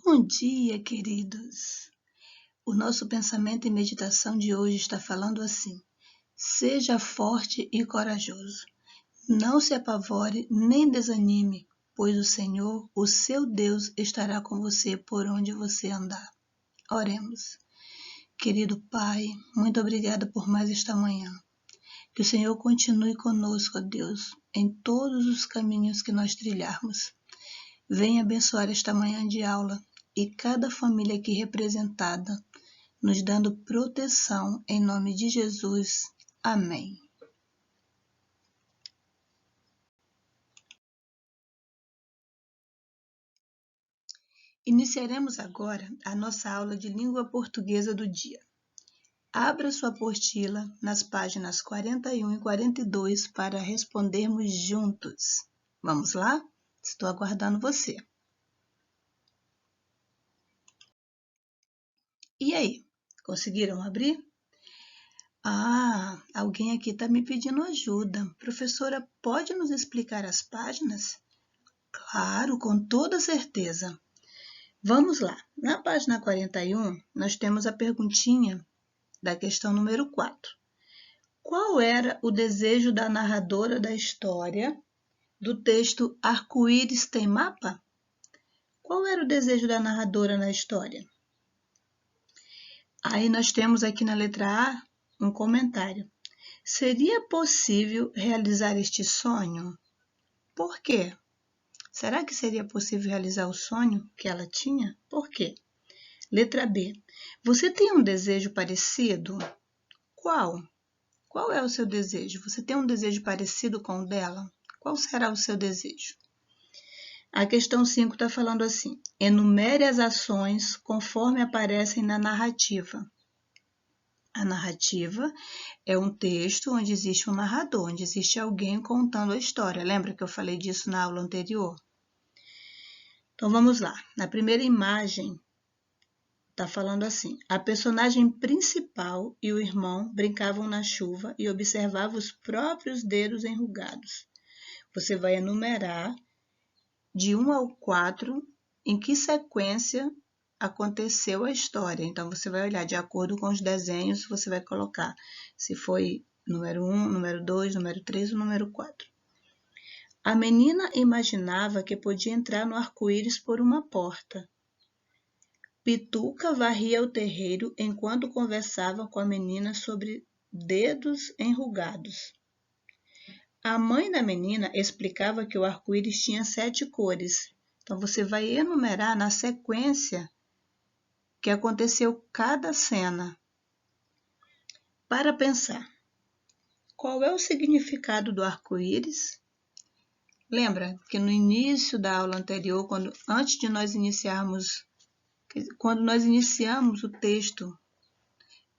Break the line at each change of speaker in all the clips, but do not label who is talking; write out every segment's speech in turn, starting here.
Bom dia, queridos! O nosso pensamento e meditação de hoje está falando assim: seja forte e corajoso. Não se apavore nem desanime, pois o Senhor, o seu Deus, estará com você por onde você andar. Oremos. Querido Pai, muito obrigada por mais esta manhã. Que o Senhor continue conosco, ó Deus, em todos os caminhos que nós trilharmos. Venha abençoar esta manhã de aula e cada família aqui representada, nos dando proteção em nome de Jesus. Amém. Iniciaremos agora a nossa aula de língua portuguesa do dia. Abra sua apostila nas páginas 41 e 42 para respondermos juntos. Vamos lá? Estou aguardando você. E aí, conseguiram abrir? Alguém aqui está me pedindo ajuda. Professora, pode nos explicar as páginas? Claro, com toda certeza. Vamos lá. Na página 41, nós temos a perguntinha da questão número 4. Qual era o desejo da narradora da história do texto Arco-Íris tem mapa? Qual era o desejo da narradora na história? Aí nós temos aqui na letra A um comentário. Seria possível realizar este sonho? Por quê? Será que seria possível realizar o sonho que ela tinha? Por quê? Letra B. Você tem um desejo parecido? Qual? Qual é o seu desejo? Você tem um desejo parecido com o dela? Qual será o seu desejo? A questão 5 está falando assim: enumere as ações conforme aparecem na narrativa. A narrativa é um texto onde existe um narrador, onde existe alguém contando a história. Lembra que eu falei disso na aula anterior? Então vamos lá. Na primeira imagem, está falando assim: a personagem principal e o irmão brincavam na chuva e observavam os próprios dedos enrugados. Você vai enumerar de 1 ao 4 em que sequência aconteceu a história. Então, você vai olhar de acordo com os desenhos, você vai colocar se foi número 1, número 2, número 3 ou número 4. A menina imaginava que podia entrar no arco-íris por uma porta. Pituca varria o terreiro enquanto conversava com a menina sobre dedos enrugados. A mãe da menina explicava que o arco-íris tinha 7 cores. Então, você vai enumerar na sequência que aconteceu cada cena. Para pensar, qual é o significado do arco-íris? Lembra que no início da aula anterior, quando nós iniciamos o texto,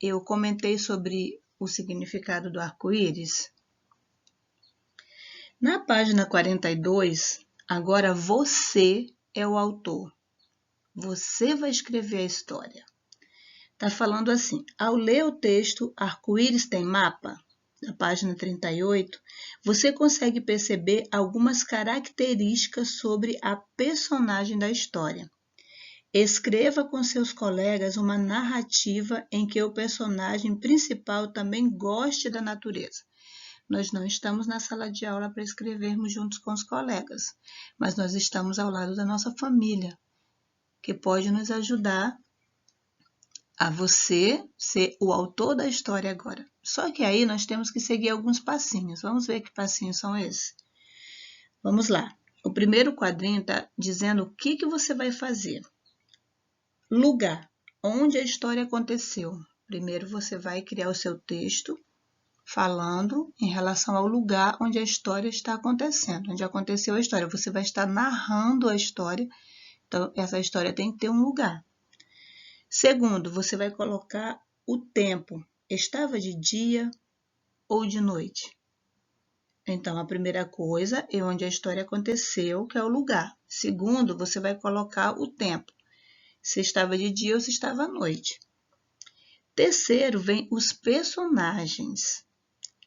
eu comentei sobre o significado do arco-íris? Na página 42, agora você é o autor. Você vai escrever a história. Está falando assim: ao ler o texto Arco-Íris tem mapa, na página 38, você consegue perceber algumas características sobre a personagem da história. Escreva com seus colegas uma narrativa em que o personagem principal também goste da natureza. Nós não estamos na sala de aula para escrevermos juntos com os colegas, mas nós estamos ao lado da nossa família, que pode nos ajudar a você ser o autor da história agora. Só que aí nós temos que seguir alguns passinhos. Vamos ver que passinhos são esses? Vamos lá. O primeiro quadrinho está dizendo o que você vai fazer. Lugar. Onde a história aconteceu. Primeiro você vai criar o seu texto falando em relação ao lugar onde a história está acontecendo, onde aconteceu a história. Você vai estar narrando a história, então essa história tem que ter um lugar. Segundo, você vai colocar o tempo. Estava de dia ou de noite? Então, a primeira coisa é onde a história aconteceu, que é o lugar. Segundo, você vai colocar o tempo. Se estava de dia ou se estava à noite. Terceiro, vem os personagens.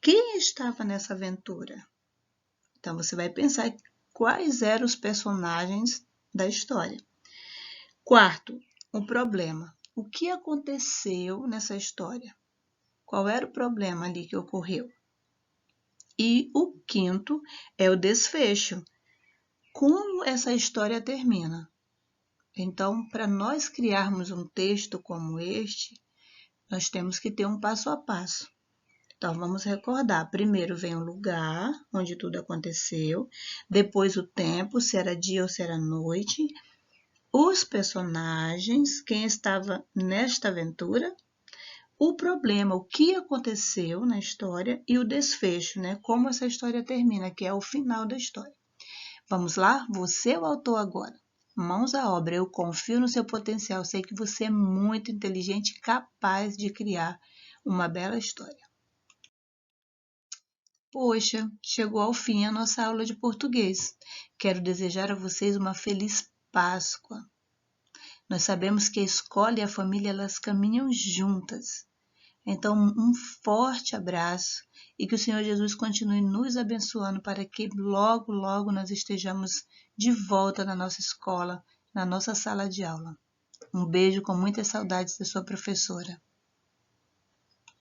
Quem estava nessa aventura? Então, você vai pensar quais eram os personagens da história. Quarto, o problema. O que aconteceu nessa história? Qual era o problema ali que ocorreu? E o quinto é o desfecho. Como essa história termina? Então, para nós criarmos um texto como este, nós temos que ter um passo a passo. Então, vamos recordar. Primeiro vem o lugar onde tudo aconteceu, depois o tempo, se era dia ou se era noite, os personagens, quem estava nesta aventura, o problema, o que aconteceu na história e o desfecho, né? Como essa história termina, que é o final da história. Vamos lá? Você é o autor agora. Mãos à obra, eu confio no seu potencial, sei que você é muito inteligente e capaz de criar uma bela história. Poxa, chegou ao fim a nossa aula de português. Quero desejar a vocês uma feliz Páscoa. Nós sabemos que a escola e a família elas caminham juntas. Então, um forte abraço e que o Senhor Jesus continue nos abençoando para que logo, logo nós estejamos de volta na nossa escola, na nossa sala de aula. Um beijo com muitas saudades da sua professora.